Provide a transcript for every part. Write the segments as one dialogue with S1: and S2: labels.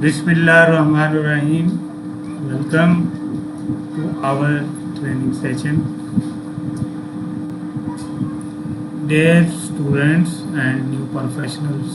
S1: Bismillahirrahmanirrahim. Welcome to our training session. Dear students and new professionals,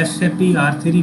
S1: SAP R3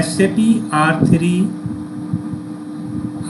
S1: SAP R3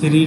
S1: 3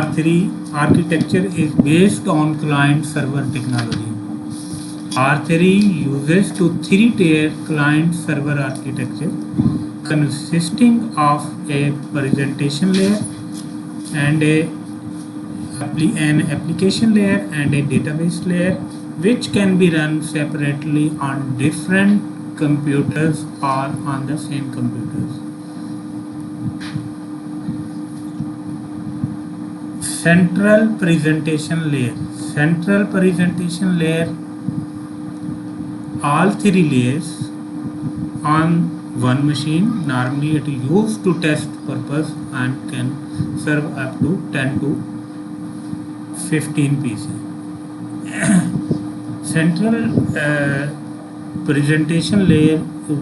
S1: R3 architecture is based on client server technology. R3 uses to 3-tier client server architecture consisting of a presentation layer and an application layer and a database layer, which can be run separately on different computers or on the same computers. Central presentation layer. Central presentation layer, all 3 layers on one machine. Normally it is used to test purpose and can serve up to 10 to 15 pieces. Central presentation layer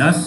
S1: 10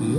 S1: QA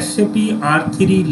S1: SAP R3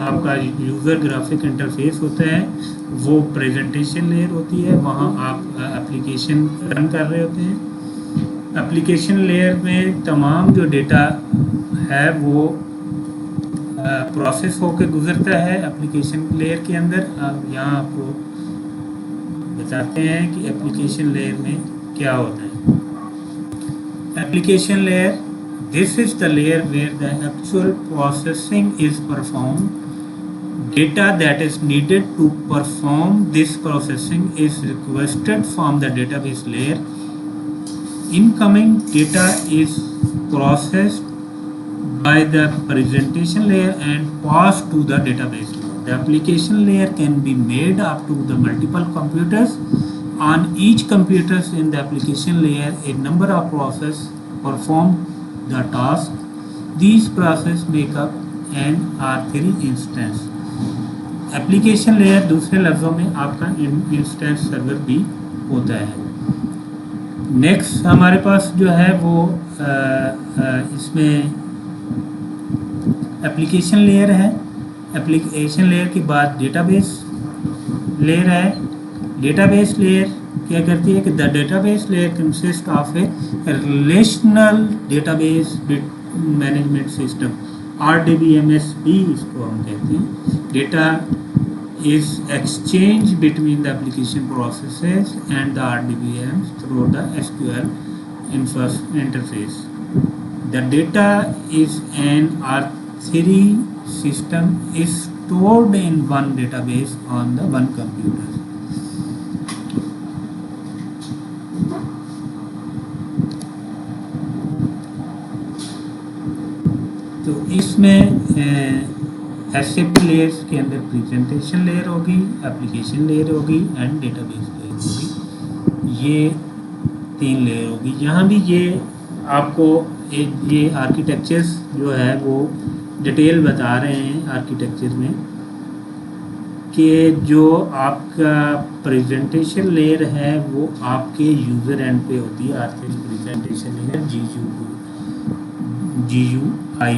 S1: آپ کا user graphic interface ہوتا ہے وہ presentation layer ہوتی ہے، وہاں آپ application run کر رہے ہوتے ہیں۔ اپلیکیشن لیئر میں تمام جو ڈیٹا ہے وہ پروسیس ہو کے گزرتا ہے اپلیکیشن لیئر کے اندر۔ یہاں آپ کو بتاتے ہیں کہ اپلیکیشن لیئر میں کیا ہوتا ہے۔ Application layer, this is the layer where the actual processing is performed. Data that is needed to perform this processing is requested from the database layer. Incoming data is processed by the presentation layer and passed to the database layer. The application layer can be made up to the multiple computers. On each computer in the application layer, a number of processes perform the task. These processes make up an R3 instance. Application layer دوسرے لفظوں میں آپ کا instance سرور بھی ہوتا ہے۔ Next ہمارے پاس جو ہے وہ اس میں اپلیکیشن لیئر ہے۔ اپلیکیشن لیئر کے بعد ڈیٹا بیس لیئر ہے۔ ڈیٹا بیس لیئر کیا کرتی ہے کہ the data base layer consist of a relational data base management system, RDBMS بھی اس کو ہم کہتے ہیں۔ Data is exchange between the application processes and the RDBMS through the SQL interface. The data is an R3 system is stored in one database on the one computer. تو اس میں SAP layers کے اندر presentation layer ہوگی، application layer ہوگی and data base layer ہوگی۔ یہ 3 layer ہوگی۔ یہاں بھی یہ آپ کو یہ آرکیٹیکچرز جو ہے وہ ڈیٹیل بتا رہے ہیں آرکیٹیکچر میں کہ جو آپ کا پریزنٹیشن لیئر ہے وہ آپ کے یوزر اینڈ پہ ہوتی ہے۔ R3 presentation layer GUI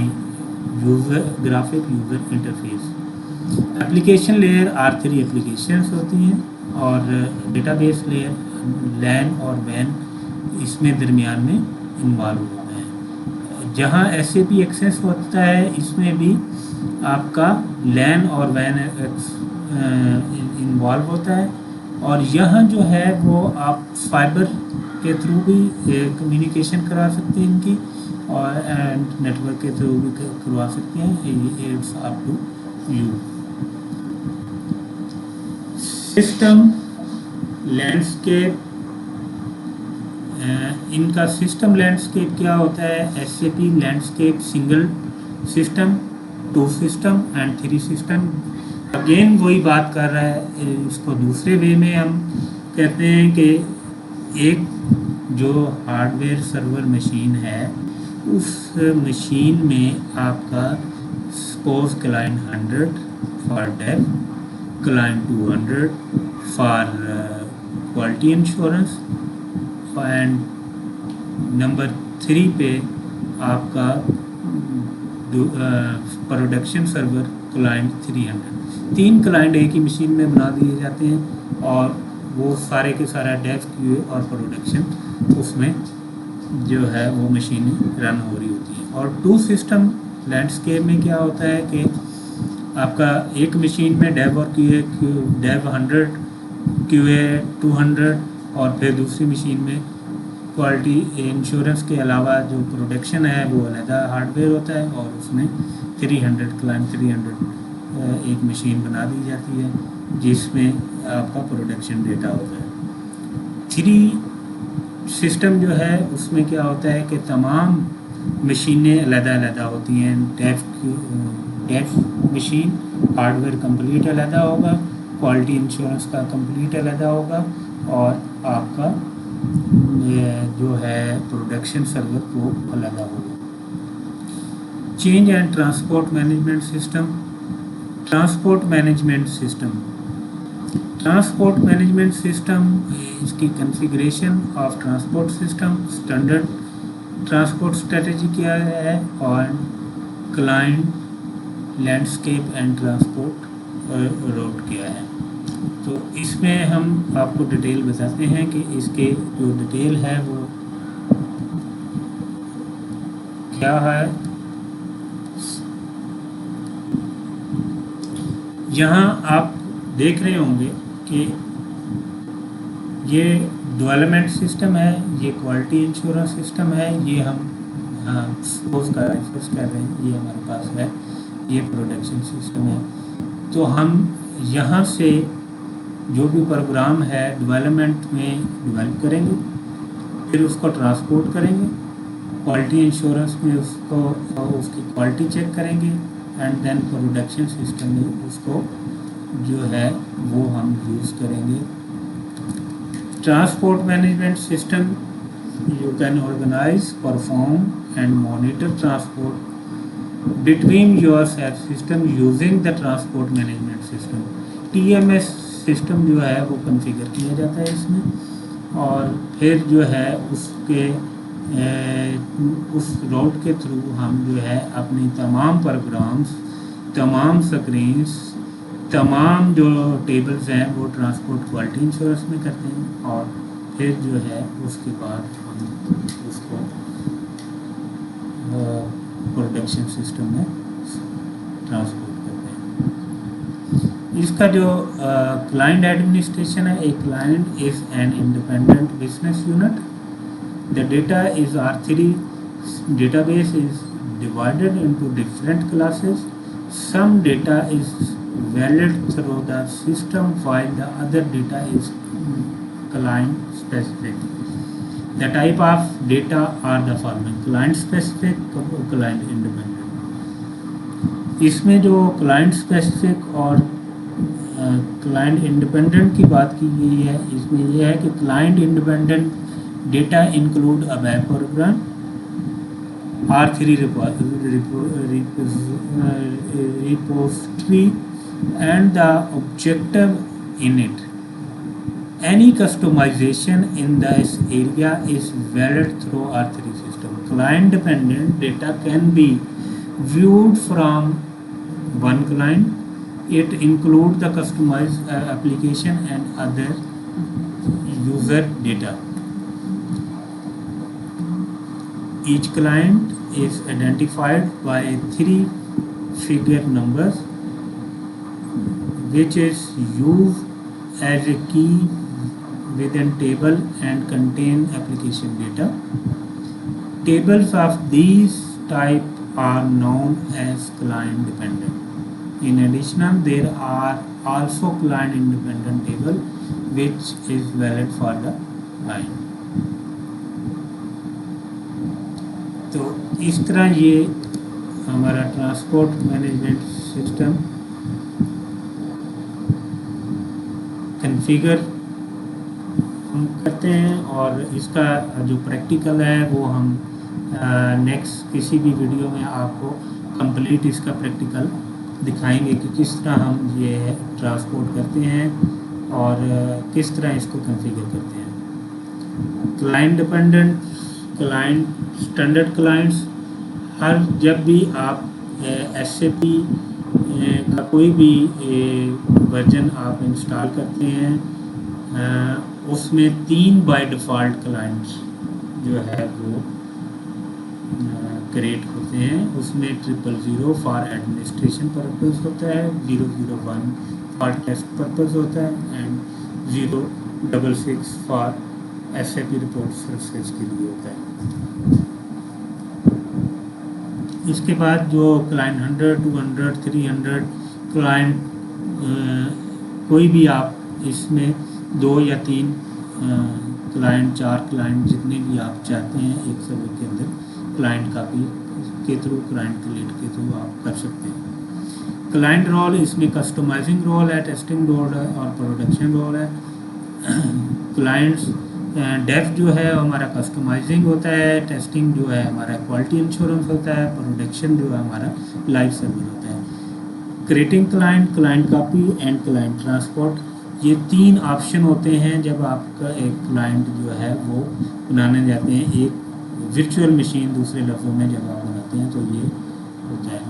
S1: user graphic user interface. Application layer R3 applications ہوتی ہیں اور ڈیٹا بیس لیئر LAN اور WAN اس میں درمیان میں انوالو ہوتا ہے۔ جہاں SAP ایکسیس ہوتا ہے اس میں بھی آپ کا LAN اور WAN انوالو ہوتا ہے، اور یہاں جو ہے وہ آپ فائبر کے تھرو بھی کمیونیکیشن کرا سکتے ہیں ان کی، اور نیٹ ورک کے تھرو بھی کروا سکتے ہیں۔ It's up to you. System landscape, ان کا سسٹم لینڈسکیپ کیا ہوتا ہے؟ SAP landscape single system, 2 system and 3 system. Again وہی بات کر رہا ہے، اس کو دوسرے وے میں ہم کہتے ہیں کہ ایک جو ہارڈ ویئر سرور مشین ہے اس مشین میں آپ کا suppose client 100 for due, client 200 for quality insurance, and number 3 پہ آپ کا پروڈکشن سرور کلائنٹ 300۔ 3 کلائنٹ ایک ہی مشین میں بنا دیے جاتے ہیں اور وہ سارے کے سارا ڈیو QA اور پروڈکشن اس میں جو ہے وہ مشینیں رن ہو رہی ہوتی ہیں۔ اور 2 سسٹم لینڈسکیپ میں کیا ہوتا ہے کہ آپ کا ایک مشین میں ڈیو اور QA، ڈیو 100 QA 200، اور پھر دوسری مشین میں کوالٹی انشورنس کے علاوہ جو پروڈکشن ہے وہ علیحدہ ہارڈ ویئر ہوتا ہے، اور اس میں 300 کلائنٹ 300 ایک مشین بنا دی جاتی ہے جس میں آپ کا پروڈکشن ڈیٹا ہوتا ہے۔ 3 سسٹم جو ہے اس میں کیا ہوتا ہے کہ تمام مشینیں علیحدہ علیحدہ ہوتی ہیں۔ Due machine hard where complete علیحدہ ہوگا، کوالٹی انشورنس کا کمپلیٹ علیحدہ ہوگا، اور آپ کا جو ہے پروڈکشن سرور وہ علیحدہ ہوگا۔ Change and transport management system. Transport management system, transport management system اس کی configuration of transport system, standard transport strategy کیا ہے، اور client landscape and transport route کیا ہے. تو اس میں ہم آپ کو ڈیٹیل بتاتے ہیں کہ اس کے جو ڈیٹیل ہے وہ کیا ہے. یہاں آپ دیکھ رہے ہوں گے کہ یہ ڈیولپمنٹ سسٹم ہے, یہ کوالٹی انشورنس سسٹم ہے, یہ ہم سپوز کا ریفرنس کر رہے ہیں, یہ ہمارے پاس ہے, یہ پروڈکشن سسٹم ہے. تو ہم یہاں سے جو بھی پروگرام ہے ڈیولپمنٹ میں ڈیولپ کریں گے, پھر اس کو ٹرانسپورٹ کریں گے, کوالٹی انشورنس میں اس کی کوالٹی چیک کریں گے, اینڈ دین پروڈکشن سسٹم میں اس کو جو ہے وہ ہم یوز کریں گے. Transport management system, you can organize, perform and monitor transport between your system using the transport management system. TMS system جو ہے وہ کنفیگر کیا جاتا ہے اس میں, اور پھر جو ہے اس روٹ کے تھرو ہم جو ہے اپنی تمام پروگرامز, تمام سکرینز, تمام جو ٹیبلز ہیں وہ ٹرانسپورٹ کوالٹی انشورنس میں کرتے ہیں, اور پھر جو ہے اس کے بعد ہم اس کو پروڈکشن سسٹم میں ٹرانسپورٹ کرتے ہیں. اس کا جو کلائنٹ ایڈمنسٹریشن ہے, ایک client is an independent business unit. The data is R3 database is divided into different classes. Some data is valid through the system while the other data is client specific. The type of data are the following: client specific, client independent. اس میں جو client specific اور client independent کی بات کی گئی ہے, اس میں یہ ہے کہ client independent data include a web program, R3 repository and the objective in it. Any customization in this area is valid through R3 system. Client dependent data can be viewed from one client. It includes the customized application and other user data. Each client is identified by 3 figure numbers which is used as a key within table and contain application data. Tables of these type are known as client dependent. In addition, there are also client independent table which is valid for the client. تو اس طرح یہ ہمارا transport management system configure ہم کرتے ہیں, اور اس کا جو پریکٹیکل ہے وہ ہم نیکسٹ کسی بھی ویڈیو میں آپ کو کمپلیٹ اس کا پریکٹیکل دکھائیں گے کہ کس طرح ہم یہ ٹرانسپورٹ کرتے ہیں اور کس طرح اس کو کنفیگر کرتے ہیں. Client dependent client, standard clients, ہر جب بھی آپ ایس اے پی کا کوئی بھی ورژن آپ انسٹال کرتے ہیں, اس میں 3 بائی ڈیفالٹ کلائنٹس جو ہے وہ کریٹ ہوتے ہیں. اس میں 000 فار ایڈمنسٹریشن پرپز ہوتا ہے, 001 فار ٹیسٹ پرپز ہوتا ہے, and 066 for S A P report services کے لیے ہوتا ہے. اس کے بعد جو کلائنٹ 100, 200, 300 کلائنٹ, کوئی بھی آپ اس میں 2 یا 3 کلائنٹ, 4 کلائنٹ, جتنے بھی آپ چاہتے ہیں ایک سروے کے اندر کلائنٹ کاپی کے تھرو, کلائنٹ کلیٹ کے تھرو آپ کر سکتے ہیں. کلائنٹ رول اس میں کسٹمائزنگ رول ہے, ٹیسٹنگ رول ہے اور پروڈکشن رول ہے. کلائنٹس ڈیف جو ہے ہمارا کسٹمائزنگ ہوتا ہے, ٹیسٹنگ جو ہے ہمارا کوالٹی انشورنس ہوتا ہے, پروڈکشن جو ہے ہمارا لائف سرور ہوتا ہے. Creating client, client copy and client transport, یہ 3 آپشن ہوتے ہیں جب آپ کا ایک کلائنٹ جو ہے وہ بنانے جاتے ہیں. ایک ورچوئل مشین دوسرے لفظوں میں جب آپ بناتے ہیں تو یہ ہوتا ہے.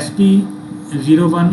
S1: SP01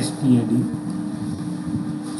S1: SPAD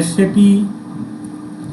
S1: SAP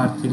S1: R3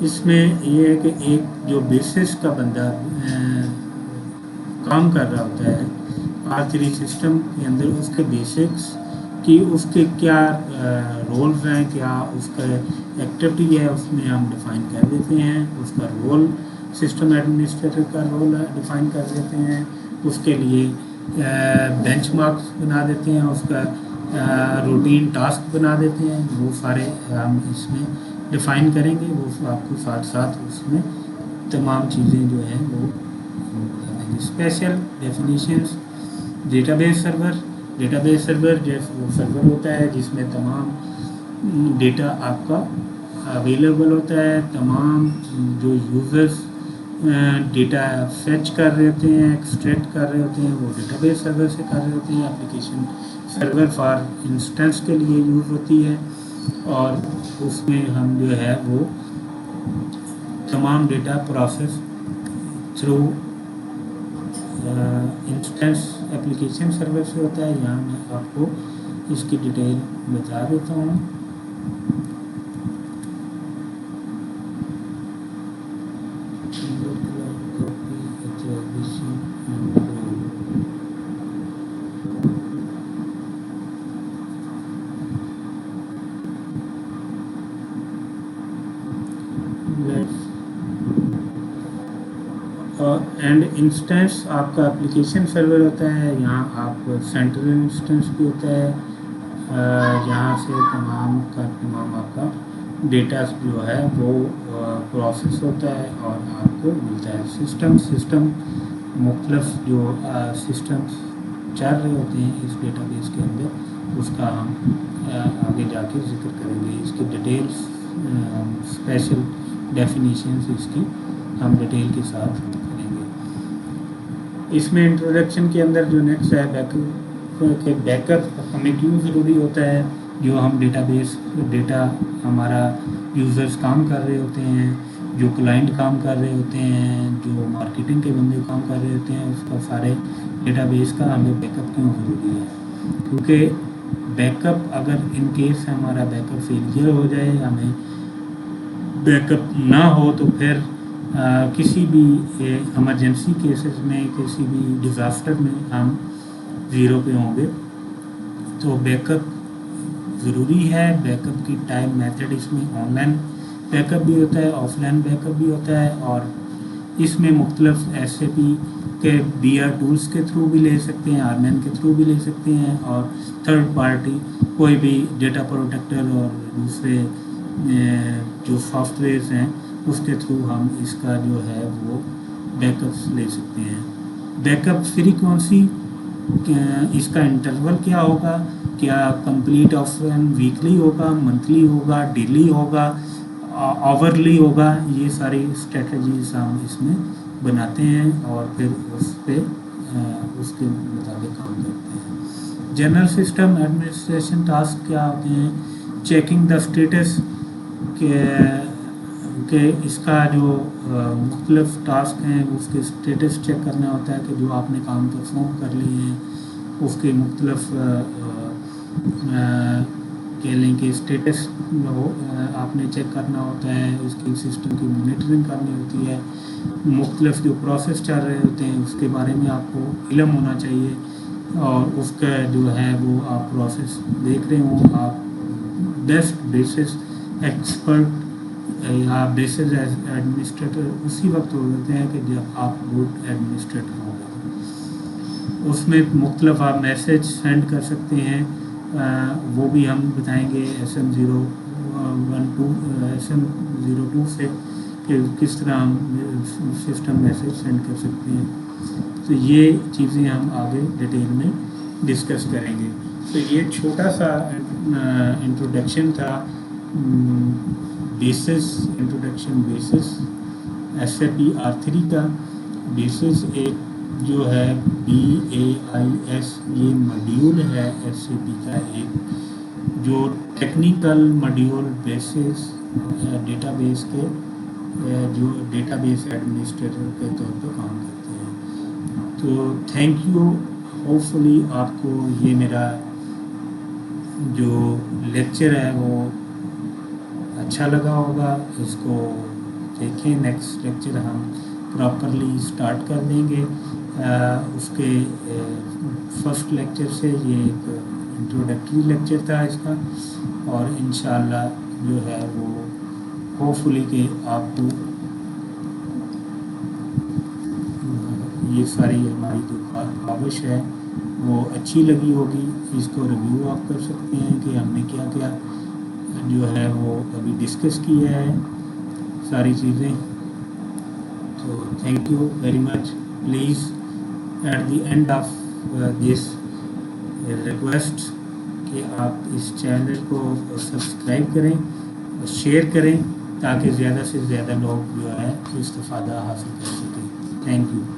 S1: اس میں یہ ہے کہ ایک جو بیسس کا بندہ کام کر رہا ہوتا ہے R3 سسٹم کے اندر، اس کے بیسکس کی اس کے کیا رولز ہیں، کیا اس کا ایکٹیویٹی ہے، اس میں ہم ڈیفائن کر دیتے ہیں. اس کا رول سسٹم ایڈمنسٹریٹر کا رول ڈیفائن کر دیتے ہیں. اس کے لیے بینچ مارکس بنا دیتے ہیں، اس کا روٹین ٹاسک بنا دیتے ہیں. وہ سارے ہم اس میں ڈیفائن کریں گے. وہ آپ کو ساتھ ساتھ اس میں تمام چیزیں جو ہیں وہ اسپیشل ڈیفینیشنس. ڈیٹا بیس سرور جیسے وہ سرور ہوتا ہے جس میں تمام ڈیٹا آپ کا اویلیبل ہوتا ہے. تمام جو یوزرز ڈیٹا فیچ کر رہے ہوتے ہیں، ایکسٹریکٹ کر رہے ہوتے ہیں، وہ ڈیٹا بیس سرور سے کر رہے ہوتے ہیں. اپلیکیشن سرور فار انسٹنس کے لیے یوز ہوتی ہے، اور اس میں ہم جو ہے وہ تمام data process through instance application server سے ہوتا ہے. یہاں میں آپ کو اس کی ڈیٹیل بتا دیتا ہوں. اینڈ انسٹنس آپ کا اپلیکیشن سرور ہوتا ہے. یہاں آپ سینٹرل انسٹنس بھی ہوتا ہے، یہاں سے تمام کا تمام آپ کا ڈیٹا جو ہے وہ پروسیس ہوتا ہے اور آپ کو ملتا ہے. سسٹم مختلف جو سسٹم چل رہے ہوتے ہیں اس ڈیٹا بیس کے اندر، اس کا ہم آگے جا کے ذکر کریں گے. اس کی ڈیٹیلس اسپیشل ڈیفینیشنس اس کی ہم ڈیٹیل کے ساتھ کریں گے. اس میں انٹروڈکشن کے اندر جو نیکسٹ ہے بیک اپ ہمیں کیوں ضروری ہوتا ہے. جو ہم ڈیٹا بیس ڈیٹا ہمارا یوزرز کام کر رہے ہوتے ہیں، جو کلائنٹ کام کر رہے ہوتے ہیں، جو مارکیٹنگ کے بندے کام کر رہے ہوتے ہیں، اس کا سارے ڈیٹا بیس کا ہمیں بیک اپ کیوں ضروری ہے. کیونکہ بیک اپ اگر ان کیس ہمارا بیک اپ فیلئر ہو جائے، ہمیں بیک اپ نہ ہو تو پھر کسی بھی ایمرجنسی کیسز میں، کسی بھی ڈیزاسٹر میں ہم زیرو پہ ہوں گے. تو بیک اپ ضروری ہے. بیک اپ کی ٹائم میتھڈ اس میں آن لائن بیک اپ بھی ہوتا ہے، آف لائن بیک اپ بھی ہوتا ہے، اور اس میں مختلف SAP کے BR ٹولز کے تھرو بھی لے سکتے ہیں، RMAN کے تھرو بھی لے سکتے ہیں، اور تھرڈ پارٹی کوئی بھی ڈیٹا پروٹیکٹر اور دوسرے جو سافٹ ویئرس ہیں اس کے تھرو ہم اس کا جو ہے وہ بیک اپس لے سکتے ہیں. بیک اپ فریکوینسی، اس کا انٹرول کیا ہوگا، کیا کمپلیٹ آف ویکلی ہوگا، منتھلی ہوگا، ڈیلی ہوگا، آورلی ہوگا. یہ ساری اسٹریٹجیز ہم اس میں بناتے ہیں اور پھر اس پہ اس کے مطابق کام کرتے ہیں. جنرل سسٹم ایڈمنسٹریشن ٹاسک کیا ہوتے ہیں؟ چیکنگ دا اسٹیٹس کہ اس کا جو مختلف ٹاسک ہیں اس کے اسٹیٹس چیک کرنا ہوتا ہے کہ جو آپ نے کام پرفارم کر لیے ہیں اس کے مختلف کہہ لیں کہ اسٹیٹس آپ نے چیک کرنا ہوتا ہے. اس کی سسٹم کی مانیٹرنگ کرنی ہوتی ہے. مختلف جو پروسیس چل رہے ہوتے ہیں اس کے بارے میں آپ کو علم ہونا چاہیے، اور اس کا جو ہے وہ آپ پروسیس دیکھ رہے ہوں. آپ بیسٹ بیسس ایکسپرٹ یا بیسز ایڈمنسٹریٹر اسی وقت ہو جاتے ہیں کہ جب آپ گڈ ایڈمنسٹریٹر ہوں گے. اس میں مختلف آپ میسیج سینڈ کر سکتے ہیں، وہ بھی ہم بتائیں گے SM02 سے کہ کس طرح ہم سسٹم میسیج سینڈ کر سکتے ہیں. تو یہ چیزیں ہم آگے ڈیٹیل میں ڈسکس کریں گے. تو یہ چھوٹا سا انٹروڈکشن تھا، انٹروڈکشن بیسس SAP R3 کا. بیسس ایک جو ہے BAIS یہ ماڈیول ہے SAP کا ایک جو technical module basis data base کے جو ڈیٹا بیس ایڈمنسٹریٹر کے طور پہ کام کرتے ہیں. تو تھینک یو. ہوپ فلی آپ کو یہ میرا جو لیکچر ہے وہ اچھا لگا ہوگا. اس کو دیکھیں. نیکسٹ لیکچر ہم پراپرلی اسٹارٹ کر دیں گے. اس کے فرسٹ لیکچر سے یہ ایک انٹروڈکٹری لیکچر تھا اس کا, اور انشاءاللہ جو ہے وہ ہوپ فلی کہ آپ کو یہ ساری ہماری جو کاوش ہے وہ اچھی لگی ہوگی. اس کو ریویو آپ کر سکتے ہیں کہ ہم نے کیا کیا جو ہے وہ ابھی ڈسکس کیا ہے ساری چیزیں. تو thank you very much. Please at the end of this request کہ آپ اس چینل کو سبسکرائب کریں, شیئر کریں, تاکہ زیادہ سے زیادہ لوگ جو ہے استفادہ حاصل کر سکیں. Thank you.